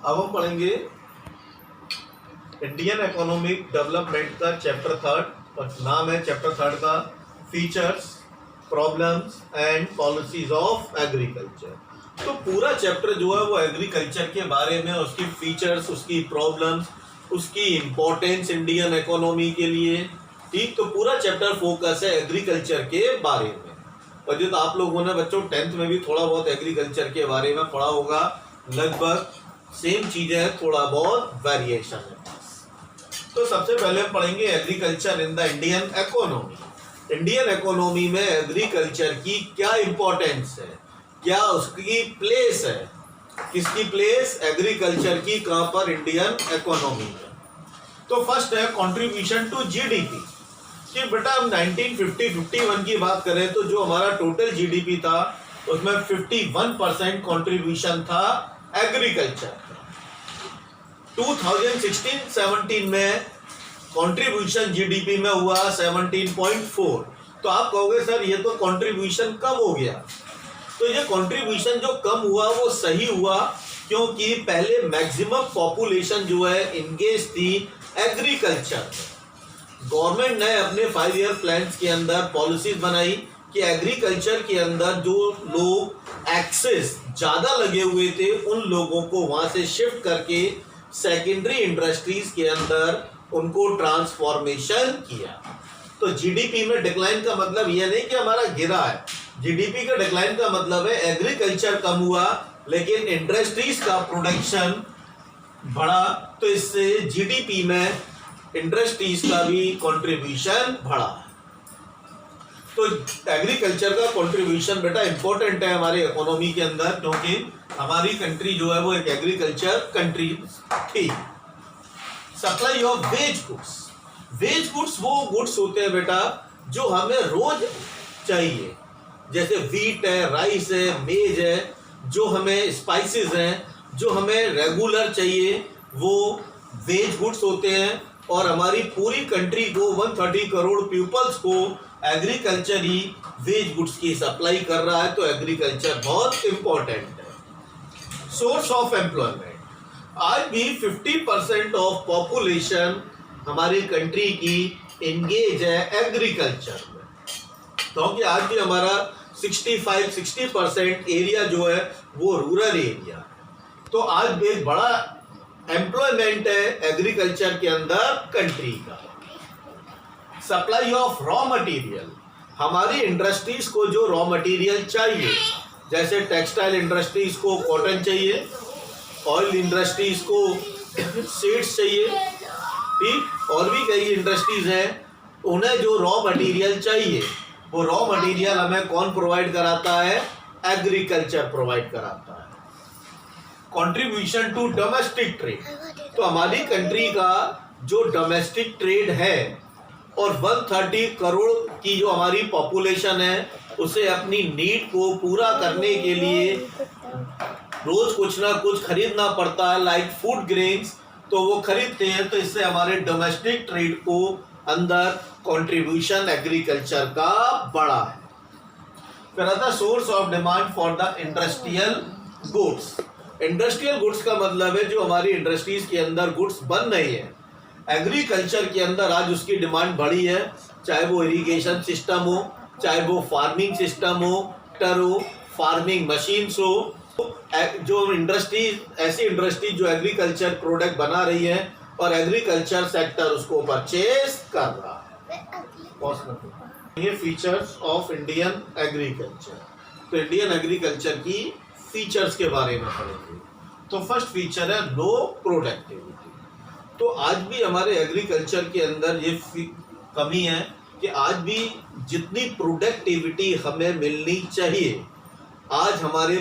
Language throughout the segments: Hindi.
अब हम पढ़ेंगे इंडियन इकोनॉमिक डेवलपमेंट का चैप्टर थर्ड, और नाम है चैप्टर थर्ड का features, problems and policies of agriculture. तो पूरा चैप्टर जो है वो एग्रीकल्चर के बारे में, उसकी फीचर्स, उसकी प्रॉब्लम्स, उसकी इम्पोर्टेंस इंडियन इकोनॉमी के लिए, ठीक। तो पूरा चैप्टर फोकस है एग्रीकल्चर के बारे में। और जो आप लोगों ने बच्चों 10th में भी थोड़ा बहुत एग्रीकल्चर के बारे में पढ़ा होगा, लगभग सेम चीजें हैं, थोड़ा बहुत वेरिएशन है। तो सबसे पहले हम पढ़ेंगे agriculture in the Indian economy. Indian economy में एग्रीकल्चर की क्या इंपॉर्टेंस है, क्या उसकी प्लेस है, किसकी प्लेस एग्रीकल्चर की कहां पर इंडियन इकोनॉमी में। तो फर्स्ट है कंट्रीब्यूशन टू जीडीपी। कि बेटा हम 1950-51 की बात करें तो जो हमारा टोटल जीडीपी था उसमें 51% कंट्रीब्यूशन था एग्रीकल्चर। 2016-17 में कंट्रीब्यूशन जीडीपी में हुआ 17.4। तो आप कहोगे सर ये तो कंट्रीब्यूशन कम हो गया। तो ये कंट्रीब्यूशन जो कम हुआ वो सही हुआ, क्योंकि पहले मैक्सिमम पॉपुलेशन जो है इंगेज थी एग्रीकल्चर में। गवर्नमेंट ने अपने 5 ईयर प्लान्स के अंदर पॉलिसीज बनाई कि एग्रीकल्चर के अंदर जो लोग एक्सेस ज़्यादा लगे हुए थे उन लोगों को वहाँ से शिफ्ट करके सेकेंडरी इंडस्ट्रीज के अंदर उनको ट्रांसफॉर्मेशन किया। तो जीडीपी में डिक्लाइन का मतलब यह नहीं कि हमारा गिरा है, जीडीपी का डिक्लाइन का मतलब है एग्रीकल्चर कम हुआ लेकिन इंडस्ट्रीज का प्रोडक्शन बढ़ा, तो इससे जीडीपी में इंडस्ट्रीज का भी कंट्रीब्यूशन बढ़ा। तो एग्रीकल्चर का कंट्रीब्यूशन बेटा इंपॉर्टेंट है हमारे इकोनॉमी के अंदर, क्योंकि हमारी कंट्री जो है वो एक एग्रीकल्चर कंट्री थी। Supply of wage goods. Wage goods वो गुड्स होते हैं बेटा जो हमें रोज चाहिए, जैसे व्हीट है, राइस है, मेज है, जो हमें स्पाइसेस हैं, जो हमें रेगुलर चाहिए, वो वेज गुड्स होते हैं। और हमारी पूरी कंट्री को 130 करोड़ पीपल्स को एग्रीकल्चर ही वेज गुड्स की सप्लाई कर रहा है। तो एग्रीकल्चर बहुत इंपॉर्टेंट है। Source of employment. आज भी 50% ऑफ पॉपुलेशन हमारी कंट्री की एंगेज है एग्रीकल्चर में, क्योंकि आज भी हमारा 65-60% एरिया जो है वो रूरल एरिया है। तो आज भी एक बड़ा एम्प्लॉयमेंट है एग्रीकल्चर के अंदर कंट्री का। Supply of raw material. हमारी इंडस्ट्रीज को जो रॉ मटेरियल चाहिए, जैसे टेक्सटाइल इंडस्ट्रीज को कॉटन चाहिए, ऑयल इंडस्ट्रीज को सीड्स चाहिए, ठीक, और भी कई इंडस्ट्रीज हैं, उन्हें जो रॉ मटेरियल चाहिए वो रॉ मटेरियल हमें कौन प्रोवाइड कराता है, एग्रीकल्चर प्रोवाइड कराता है। Contribution to domestic trade. तो हमारी कंट्री का जो डोमेस्टिक ट्रेड है और 130 करोड़ की जो हमारी पॉपुलेशन है उसे अपनी नीड को पूरा करने के लिए रोज कुछ ना कुछ खरीदना पड़ता है, लाइक फूड ग्रेन्स, तो वो खरीदते हैं। तो इससे हमारे डोमेस्टिक ट्रेड को अंदर कंट्रीब्यूशन एग्रीकल्चर का बड़ा है। फिर आता source of demand for the industrial goods. Industrial goods का मतलब है जो हमारी इंडस्ट्रीज के अंदर गुड्स बन रही है, एग्रीकल्चर के अंदर आज उसकी डिमांड बढ़ी है, चाहे वो इरिगेशन सिस्टम हो, चाहे वो फार्मिंग सिस्टम हो, ट्रैक्टर हो, फार्मिंग मशीन्स हो। जो इंडस्ट्रीज, ऐसी इंडस्ट्री जो एग्रीकल्चर प्रोडक्ट बना रही है और एग्रीकल्चर सेक्टर उसको परचेज कर रहा है। ये फीचर्स ऑफ इंडियन एग्रीकल्चर। तो इंडियन एग्रीकल्चर की फीचर्स के बारे में पढ़ेंगे। तो फर्स्ट फीचर है लो प्रोडक्टिविटी। तो आज भी हमारे एग्रीकल्चर के अंदर ये कमी है कि आज भी जितनी प्रोडक्टिविटी हमें मिलनी चाहिए, आज हमारे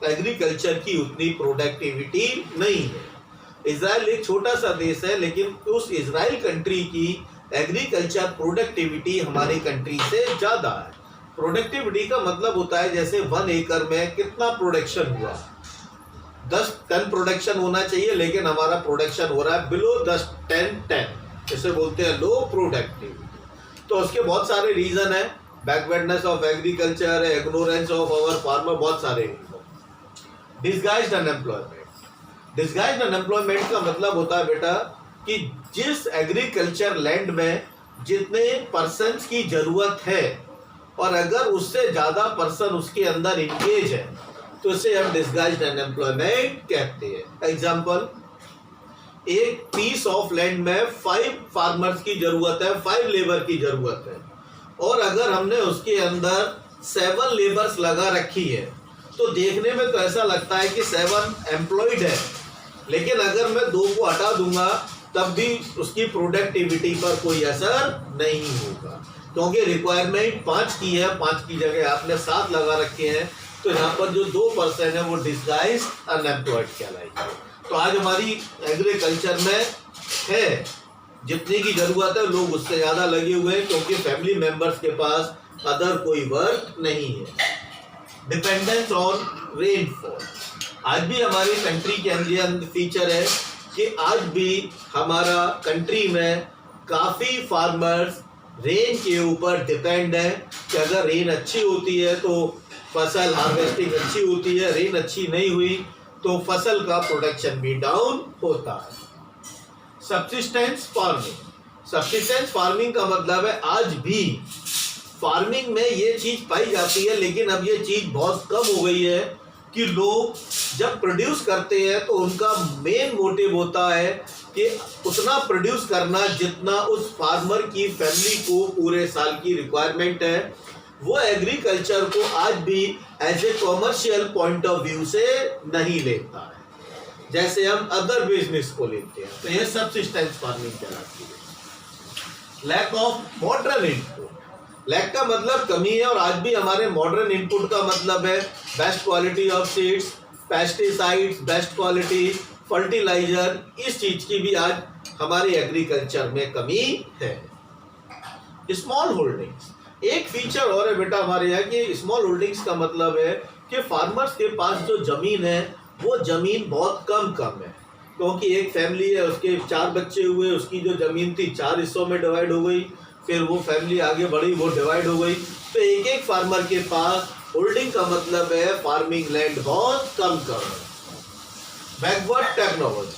एग्रीकल्चर की उतनी प्रोडक्टिविटी नहीं है। इजराइल एक छोटा सा देश है, लेकिन उस इजराइल कंट्री की एग्रीकल्चर प्रोडक्टिविटी हमारी कंट्री से ज़्यादा है। प्रोडक्टिविटी का मतलब होता है जैसे 1 एकड़ में कितना प्रोडक्शन हुआ, 10 टन प्रोडक्शन होना चाहिए, लेकिन हमारा प्रोडक्शन हो रहा है बिलो 10 टन, इसे बोलते हैं लो प्रोडक्टिविटी। तो उसके बहुत सारे रीजन है, बैकवर्डनेस ऑफ एग्रीकल्चर है, इग्नोरेंस ऑफ आवर फार्मर, बहुत सारे reason. Disguised unemployment. Disguised unemployment का मतलब होता है बेटा कि जिस एग्रीकल्चर लैंड में जितने पर्सन्स की जरूरत है और अगर उससे ज़्यादा पर्सन उसके अंदर इंगेज है तो इसे हम डिस्गाइज्ड अनएम्प्लॉयमेंट कहते हैं। एग्जाम्पल, एक पीस ऑफ लैंड में 5 फार्मर्स की जरूरत है, 5 लेबर की जरूरत है, और अगर हमने उसके अंदर 7 लेबर्स लगा रखी है तो देखने में तो ऐसा लगता है कि 7 एम्प्लॉयड है, लेकिन अगर मैं 2 को हटा दूंगा तब भी उसकी प्रोडक्टिविटी पर कोई असर नहीं होगा, क्योंकि रिक्वायरमेंट 5 की है, 5 की जगह आपने 7 लगा रखे हैं, तो यहाँ पर जो 2% है वो डिस्गाइज्ड अनएम्प्लॉयड कहलाएगी। तो आज हमारी एग्रीकल्चर में है जितने की जरूरत है लोग उससे ज़्यादा लगे हुए हैं, क्योंकि फैमिली मेंबर्स के पास अदर कोई वर्क नहीं है। डिपेंडेंस ऑन रेनफॉल, आज भी हमारी कंट्री के अंदर फीचर है कि आज भी हमारा कंट्री में काफ़ी फार्मर्स रेन के ऊपर डिपेंड है कि अगर रेन अच्छी होती है तो फसल हार्वेस्टिंग अच्छी होती है, रेन अच्छी नहीं हुई तो फसल का प्रोडक्शन भी डाउन होता है। सब्सिस्टेंस फार्मिंग, सब्सिस्टेंस फार्मिंग का मतलब है आज भी फार्मिंग में ये चीज़ पाई जाती है, लेकिन अब ये चीज़ बहुत कम हो गई है कि लोग जब प्रोड्यूस करते हैं तो उनका मेन मोटिव होता है कि उतना प्रोड्यूस करना जितना उस फार्मर की फैमिली को पूरे साल की रिक्वायरमेंट है। वो एग्रीकल्चर को आज भी as a commercial point of view से नहीं लेता है, जैसे हम अदर बिजनेस को लेते हैं। तो ये सब्सिस्टेंस फार्मिंग कहलाती है। Lack of modern input, lack का मतलब कमी है, और आज भी हमारे मॉडर्न इनपुट का मतलब है best quality of seeds, pesticides, best quality fertiliser, इस चीज की भी आज हमारे एग्रीकल्चर में कमी है। स्मॉल होल्डिंग्स, एक फीचर और है बेटा हमारे यहाँ कि स्मॉल होल्डिंग्स का मतलब है कि फार्मर्स के पास जो जमीन है वो जमीन बहुत कम है, क्योंकि एक फैमिली है, उसके 4 बच्चे हुए, उसकी जो जमीन थी 4 हिस्सों में डिवाइड हो गई, फिर वो फैमिली आगे बढ़ी, वो डिवाइड हो गई, तो एक फार्मर के पास होल्डिंग का मतलब है फार्मिंग लैंड बहुत कम है। बैकवर्ड टेक्नोलॉजी,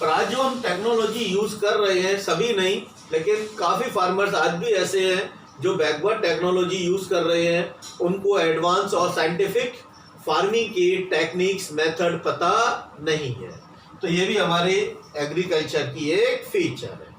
पर आज जो हम टेक्नोलॉजी यूज कर रहे हैं सभी नहीं, लेकिन काफ़ी फार्मर्स आज भी ऐसे हैं जो बैकवर्ड टेक्नोलॉजी यूज कर रहे हैं, उनको एडवांस और साइंटिफिक फार्मिंग की टेक्निक्स मेथड पता नहीं है। तो ये भी हमारे एग्रीकल्चर की एक फीचर है।